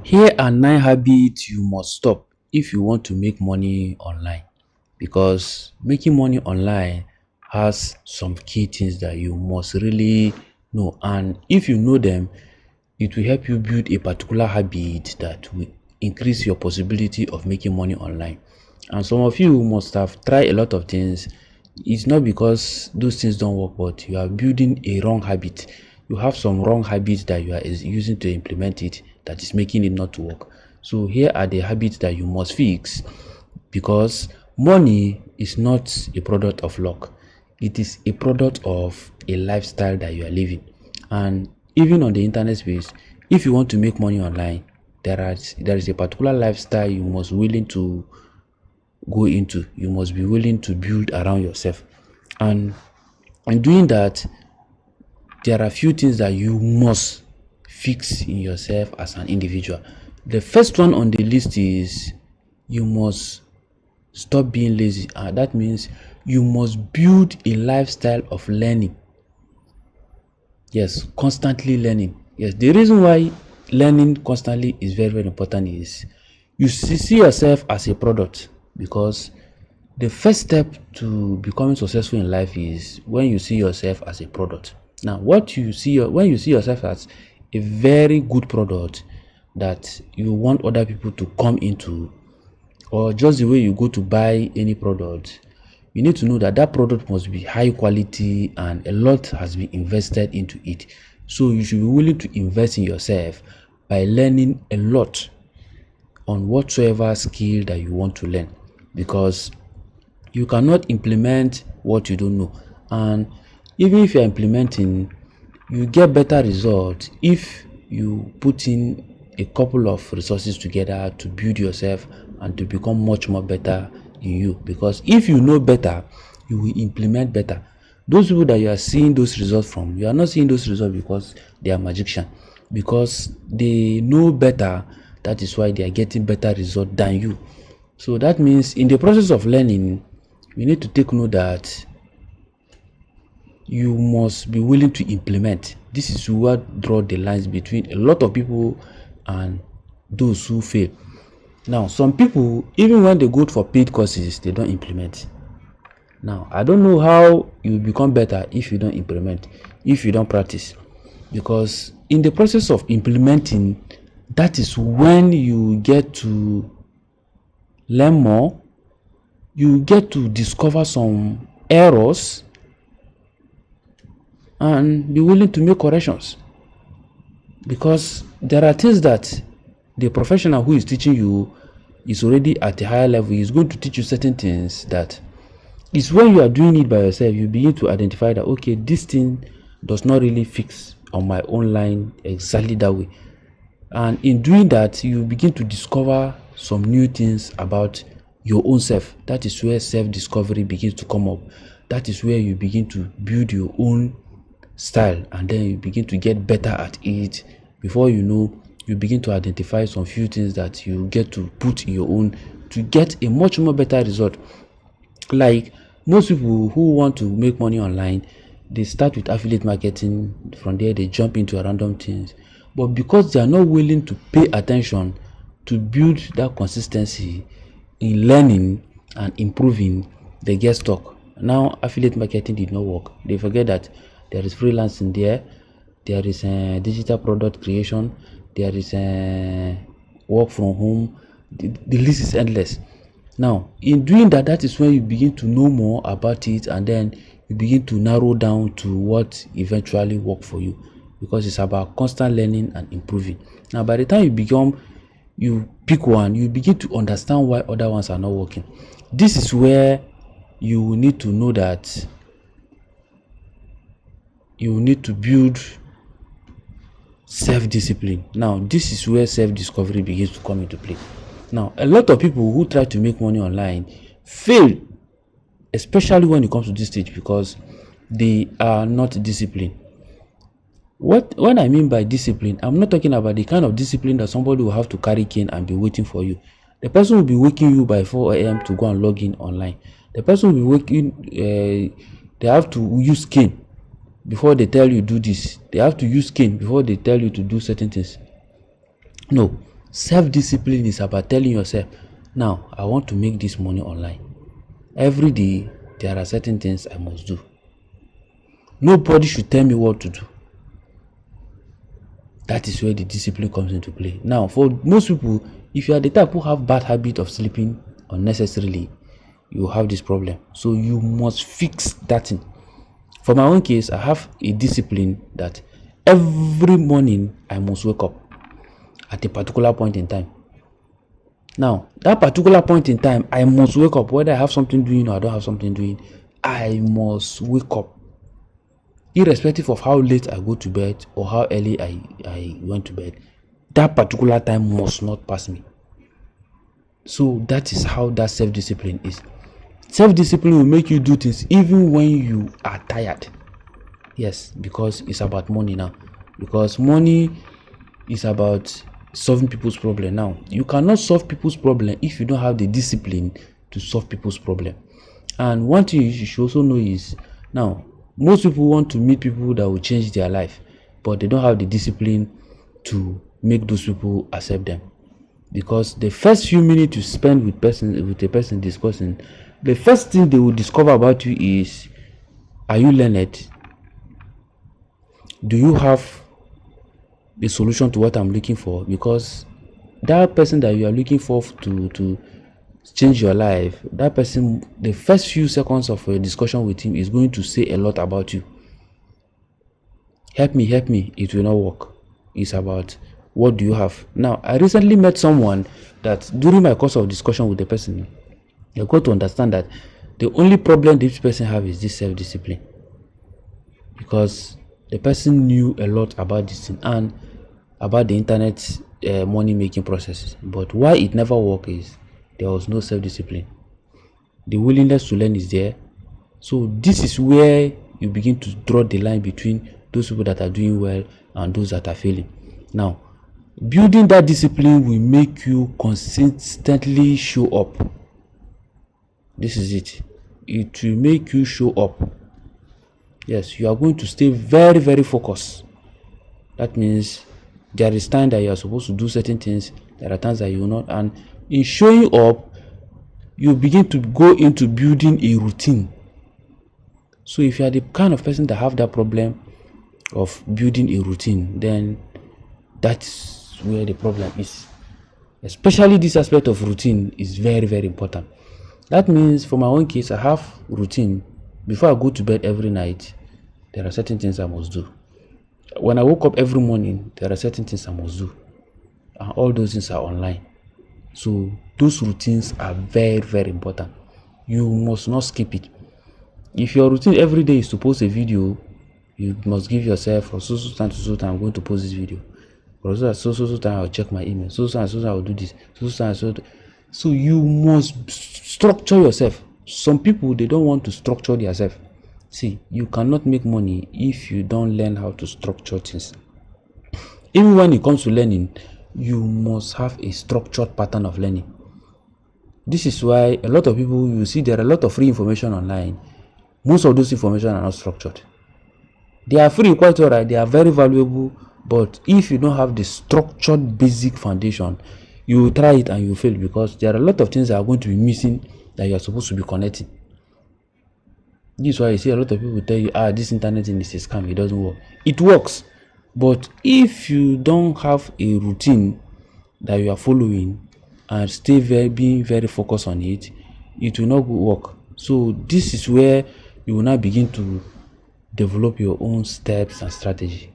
Here are 9 habits you must stop if you want to make money online, because making money online has some key things that you must really know, and if you know them, it will help you build a particular habit that will increase your possibility of making money online. And some of you must have tried a lot of things. It's not because those things don't work, but you are building a wrong habit. You have some wrong habits that you are using to implement it that is making it not to work. So here are the habits that you must fix, because money is not a product of luck. It is a product of a lifestyle that you are living. And even on the internet space, if you want to make money online, there is a particular lifestyle you must willing to go into. You must be willing to build around yourself, and in doing that, there are a few things that you must fix in yourself as an individual. The first one on the list is you must stop being lazy. That means you must build a lifestyle of learning. Yes, constantly learning. Yes, the reason why learning constantly is very, very important is you see yourself as a product, because the first step to becoming successful in life is when you see yourself as a product. Now, when you see yourself as a very good product that you want other people to come into, or just the way you go to buy any product, you need to know that that product must be high quality and a lot has been invested into it. So you should be willing to invest in yourself by learning a lot on whatsoever skill that you want to learn, because you cannot implement what you don't know. And even if you're implementing, you get better results if you put in a couple of resources together to build yourself and to become much more better in you. Because if you know better, you will implement better. Those people that you are seeing those results from, you are not seeing those results because they are magician, because they know better. That is why they are getting better results than you. So that means in the process of learning, you need to take note that you must be willing to implement. This is what draw the lines between a lot of people and those who fail. Now, some people, even when they go for paid courses, they don't implement. Now, I don't know how you become better if you don't implement, if you don't practice, because in the process of implementing, that is when you get to learn more. You get to discover some errors and be willing to make corrections, because there are things that the professional who is teaching you is already at a higher level. He is going to teach you certain things that is when you are doing it by yourself, you begin to identify that, okay, this thing does not really fix on my own line exactly that way. And in doing that, you begin to discover some new things about your own self. That is where self-discovery begins to come up. That is where you begin to build your own style, and then you begin to get better at it. Before you know, you begin to identify some few things that you get to put in your own to get a much more better result. Like most people who want to make money online, they start with affiliate marketing. From there they jump into random things, but because they are not willing to pay attention to build that consistency in learning and improving, they get stuck. Now affiliate marketing did not work, they forget that there is freelancing there, there is digital product creation, there is work from home. The list is endless. Now in doing that, that is when you begin to know more about it, and then you begin to narrow down to what eventually work for you, because it's about constant learning and improving. Now by the time you pick one, you begin to understand why other ones are not working. This is where you need to know that you need to build self-discipline. Now this is where self-discovery begins to come into play. Now a lot of people who try to make money online fail, especially when it comes to this stage, because they are not disciplined. When I mean by discipline, I'm not talking about the kind of discipline that somebody will have to carry cane and be waiting for you. The person will be waking you by 4 a.m. to go and log in online. The person will be waking, they have to use cane before they tell you do this. They have to use cane before they tell you to do certain things. No, Self-discipline is about telling yourself, now I want to make this money online. Every day there are certain things I must do. Nobody should tell me what to do. That is where the discipline comes into play. Now, for most people, if you are the type who have bad habit of sleeping unnecessarily, you have this problem. So you must fix that thing. For my own case, I have a discipline that every morning I must wake up at a particular point in time. Now, that particular point in time, I must wake up. Whether I have something doing or I don't have something doing, I must wake up. Irrespective of how late I go to bed or how early I went to bed, that particular time must not pass me. So that is how that self-discipline is. Self-discipline will make you do things even when you are tired. Yes, because it's about money now. Because money is about solving people's problem. Now, you cannot solve people's problem if you don't have the discipline to solve people's problem. And one thing you should also know is, now, most people want to meet people that will change their life, but they don't have the discipline to make those people accept them. Because the first few minutes you spend with a person discussing, the first thing they will discover about you is, are you learned? Do you have a solution to what I'm looking for? Because that person that you are looking for to change your life, that person, the first few seconds of a discussion with him is going to say a lot about you. Help me, it will not work. It's about what do you have. Now, I recently met someone that during my course of discussion with the person, I got to understand that the only problem this person have is this self-discipline. Because the person knew a lot about this thing and about the internet money making processes, but why it never worked is there was no self-discipline. The willingness to learn is there. So this is where you begin to draw the line between those people that are doing well and those that are failing. Now, building that discipline will make you consistently show up. This is it. It will make you show up. Yes, you are going to stay very, very focused. That means there is time that you are supposed to do certain things. There are times that you will not. And in showing up, you begin to go into building a routine. So if you are the kind of person that have that problem of building a routine, then that's where the problem is. Especially this aspect of routine is very, very important. That means for my own case, I have routine. Before I go to bed every night, there are certain things I must do. When I woke up every morning, there are certain things I must do. And all those things are online. So those routines are very, very important. You must not skip it. If your routine every day is to post a video, you must give yourself from so time to so time I'm going to post this video. For so time I'll check my email. So I'll do this. So you must structure yourself. Some people, they don't want to structure themselves. See, you cannot make money if you don't learn how to structure things. Even when it comes to learning, you must have a structured pattern of learning. This is why a lot of people, you see there are a lot of free information online. Most of those information are not structured. They are free, quite alright, they are very valuable, but if you don't have the structured basic foundation, you will try it and you fail, because there are a lot of things that are going to be missing that you are supposed to be connecting. This is why you see a lot of people tell you, this internet thing is a scam, it doesn't work. It works, but if you don't have a routine that you are following and stay being very focused on it, it will not work. So this is where you will now begin to develop your own steps and strategy.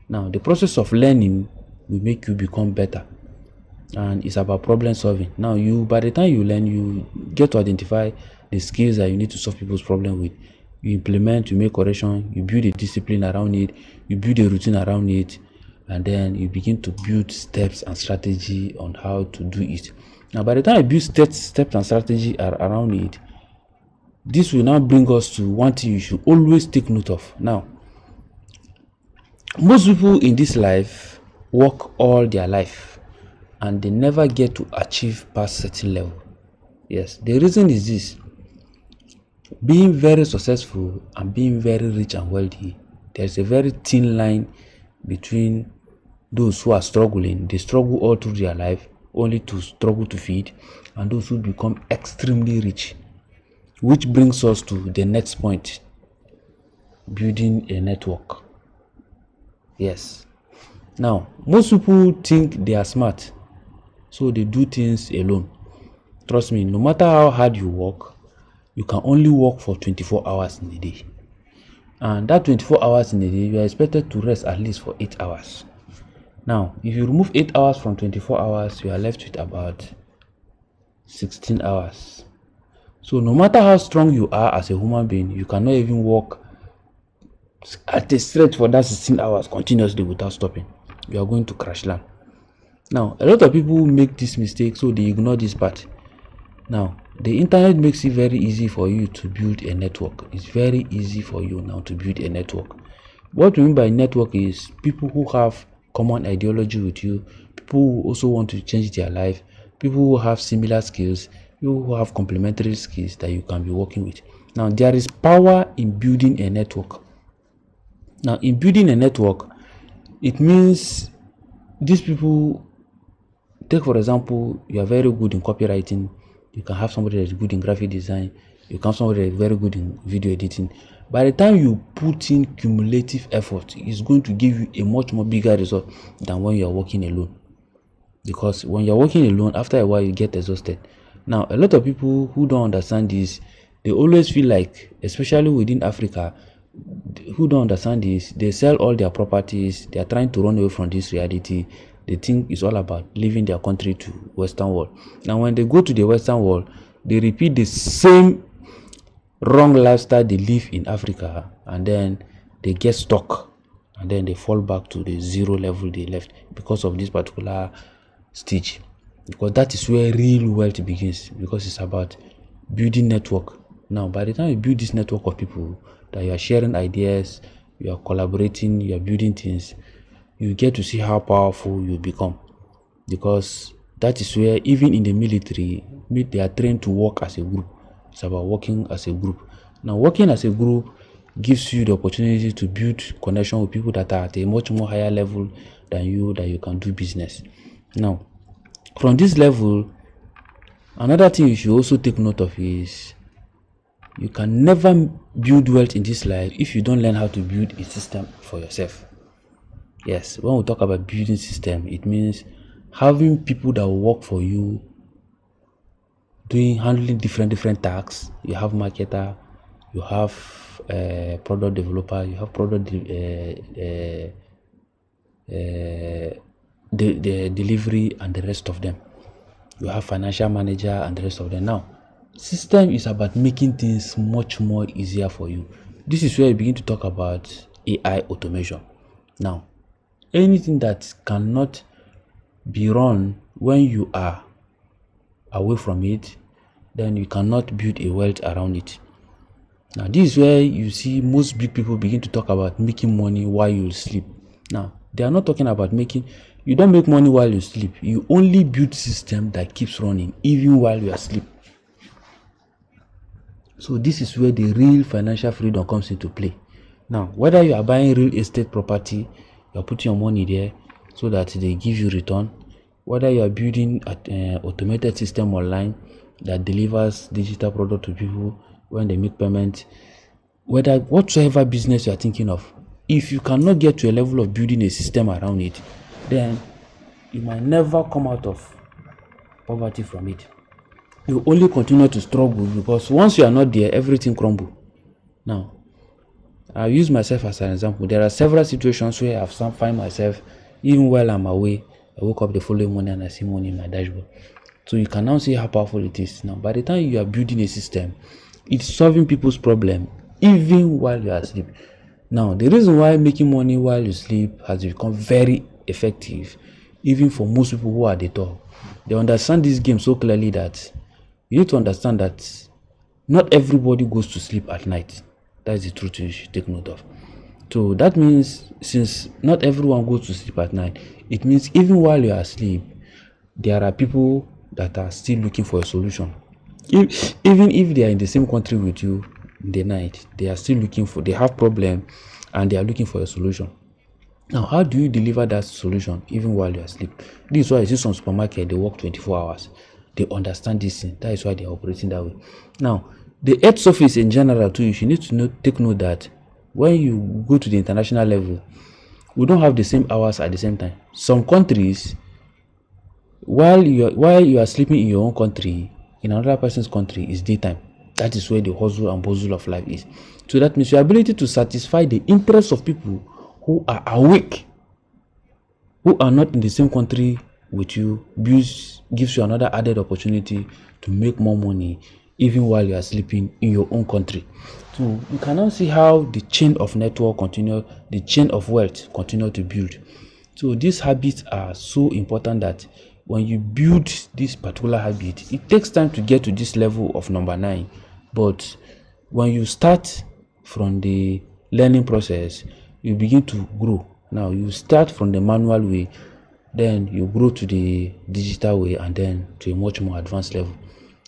Now, the process of learning will make you become better, and it's about problem solving. Now, by the time you learn, you get to identify the skills that you need to solve people's problem with. You implement, you make correction, you build a discipline around it, you build a routine around it, and then you begin to build steps and strategy on how to do it. Now, by the time you build steps and strategy around it, this will now bring us to one thing you should always take note of. Now, most people in this life work all their life and they never get to achieve past certain level. Yes, the reason is this: being very successful and being very rich and wealthy, there's a very thin line between those who are struggling, they struggle all through their life only to struggle to feed, and those who become extremely rich. Which brings us to the next point: building a network. Yes. Now, most people think they are smart, so they do things alone. Trust me, no matter how hard you work, you can only work for 24 hours in a day. And that 24 hours in a day, you are expected to rest at least for 8 hours. Now, if you remove 8 hours from 24 hours, you are left with about 16 hours. So no matter how strong you are as a human being, you cannot even work at a stretch for that 16 hours continuously without stopping. You are going to crash land. Now, a lot of people make this mistake, so they ignore this part. Now, the internet makes it very easy for you to build a network. It's very easy for you now to build a network. What we mean by network is people who have common ideology with you, people who also want to change their life, people who have similar skills, people who have complementary skills that you can be working with. Now, there is power in building a network. Now, in building a network, it means these people, take for example, you are very good in copywriting, you can have somebody that is good in graphic design, you can have somebody that is very good in video editing. By the time you put in cumulative effort, it's going to give you a much more bigger result than when you are working alone. Because when you're working alone, after a while you get exhausted. Now, a lot of people who don't understand this, they always feel like, especially within Africa, who don't understand this, they sell all their properties, they are trying to run away from this reality. They think it's all about leaving their country to Western world. Now, when they go to the Western world, they repeat the same wrong lifestyle they live in Africa, and then they get stuck, and then they fall back to the zero level they left because of this particular stage. Because that is where real wealth begins, because it's about building network. Now, by the time you build this network of people that you are sharing ideas, you are collaborating, you are building things, you get to see how powerful you become. Because that is where, even in the military, they are trained to work as a group. It's about working as a group. Now, working as a group gives you the opportunity to build connection with people that are at a much more higher level than you, that you can do business. Now, from this level, another thing you should also take note of is you can never build wealth in this life if you don't learn how to build a system for yourself. Yes, when we talk about building system, it means having people that will work for you, handling different tasks. You have marketer, you have product developer, you have product the delivery, and the rest of them. You have financial manager and the rest of them. Now, system is about making things much more easier for you. This is where you begin to talk about AI automation. Now, anything that cannot be run when you are away from it, then you cannot build a wealth around it. Now, this is where you see most big people begin to talk about making money while you sleep. Now, they are not talking about you don't make money while you sleep. You only build system that keeps running even while you are asleep. So this is where the real financial freedom comes into play. Now, whether you are buying real estate property, you are putting your money there so that they give you return, whether you are building an automated system online that delivers digital product to people when they make payment, whatsoever business you are thinking of, if you cannot get to a level of building a system around it, then you might never come out of poverty from it. You only continue to struggle, because once you are not there, everything crumbles. Now, I'll use myself as an example. There are several situations where I've find myself, even while I'm away, I woke up the following morning and I see money in my dashboard. So you can now see how powerful it is. Now, by the time you are building a system, it's solving people's problem even while you are asleep. Now, the reason why making money while you sleep has become very effective, even for most people who are at the top, they understand this game so clearly that you need to understand that not everybody goes to sleep at night. That is the truth you should take note of. So that means, since not everyone goes to sleep at night, it means even while you are asleep, there are people that are still looking for a solution. Even if they are in the same country with you in the night, they are still they have problem and they are looking for a solution. Now, how do you deliver that solution even while you are asleep? This is why you see some supermarket, they work 24 hours. They understand this thing. That is why they are operating that way. Now, the earth surface in general too, you should need to take note that when you go to the international level, we don't have the same hours at the same time. Some countries, while you are sleeping in your own country, in another person's country is daytime. That is where the hustle and bustle of life is. So that means your ability to satisfy the interests of people who are awake, who are not in the same country with you, gives you another added opportunity to make more money even while you are sleeping in your own country. So you can now see how the chain of network the chain of wealth continue to build. So these habits are so important that when you build this particular habit, it takes time to get to this level of number 9. But when you start from the learning process, you begin to grow. Now you start from the manual way, then you grow to the digital way, and then to a much more advanced level.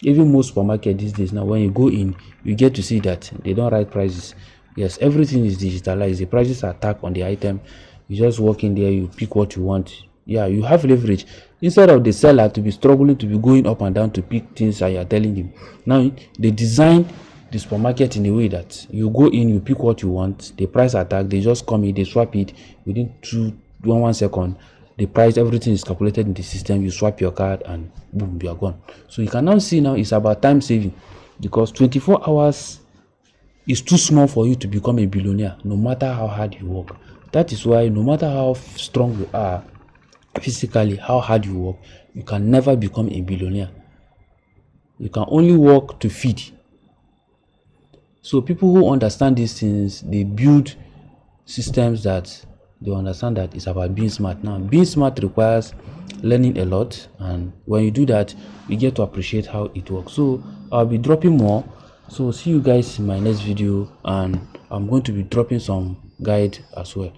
Even most supermarket these days, now when you go in, you get to see that they don't write prices. Yes, everything is digitalized. The prices are tagged on the item. You just walk in there, you pick what you want. Yeah, you have leverage instead of the seller to be struggling to be going up and down to pick things that you are telling him. Now they design the supermarket in a way that you go in, you pick what you want, the price are tagged, they just come in, they swap it within 1 second. The price, everything is calculated in the system. You swap your card and boom, you are gone. So you can now see now it's about time saving, because 24 hours is too small for you to become a billionaire, no matter how hard you work. That is why no matter how strong you are physically, how hard you work, you can never become a billionaire. You can only work to feed. So people who understand these things, they build systems that they understand that it's about being smart. Now, being smart requires learning a lot, and when you do that, you get to appreciate how it works. So I'll be dropping more. So see you guys in my next video, and I'm going to be dropping some guide as well.